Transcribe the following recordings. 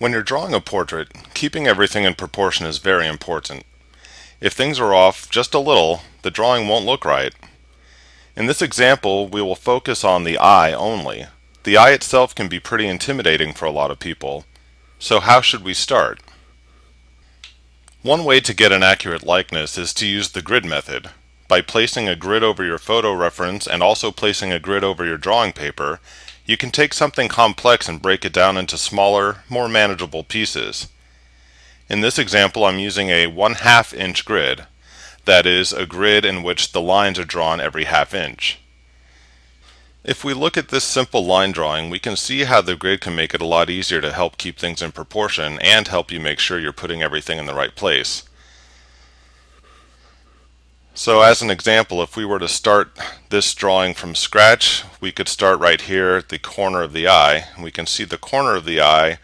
When you're drawing a portrait, keeping everything in proportion is very important. If things are off just a little, the drawing won't look right. In this example, we will focus on the eye only. The eye itself can be pretty intimidating for a lot of people. So how should we start? One way to get an accurate likeness is to use the grid method. By placing a grid over your photo reference and also placing a grid over your drawing paper, you can take something complex and break it down into smaller, more manageable pieces. In this example, I'm using a 1/2 inch grid. That is, a grid in which the lines are drawn every half inch. If we look at this simple line drawing, we can see how the grid can make it a lot easier to help keep things in proportion and help you make sure you're putting everything in the right place. So as an example, if we were to start this drawing from scratch, we could start right here at the corner of the eye. We can see the corner of the eye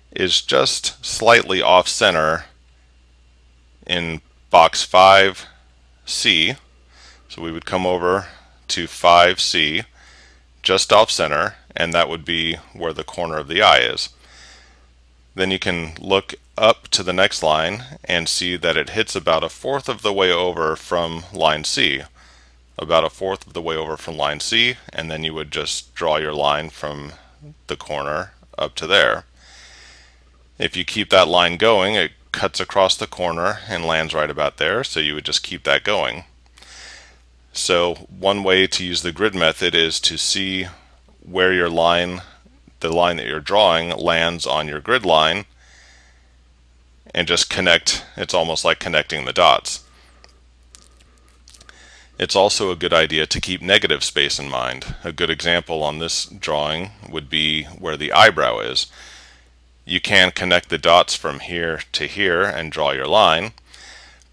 is just slightly off center in box 5C. So we would come over to 5C, just off center, and that would be where the corner of the eye is. Then you can look up to the next line and see that it hits about 1/4 of the way over from line C. About 1/4 of the way over from line C, and then you would just draw your line from the corner up to there. If you keep that line going, it cuts across the corner and lands right about there, so you would just keep that going. So one way to use the grid method is to see where your line, the line that you're drawing, lands on your grid line and just connect. It's almost like connecting the dots. It's also a good idea to keep negative space in mind. A good example on this drawing would be where the eyebrow is. You can connect the dots from here to here and draw your line,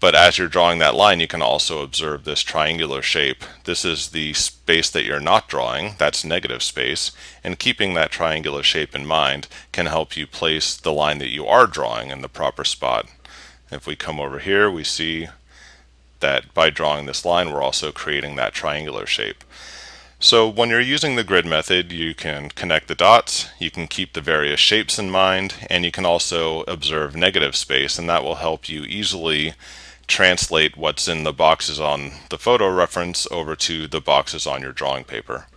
but as you're drawing that line, you can also observe this triangular shape. This is the space that you're not drawing, that's negative space, and keeping that triangular shape in mind can help you place the line that you are drawing in the proper spot. If we come over here, we see that by drawing this line, we're also creating that triangular shape. So when you're using the grid method, you can connect the dots, you can keep the various shapes in mind, and you can also observe negative space, and that will help you easily translate what's in the boxes on the photo reference over to the boxes on your drawing paper.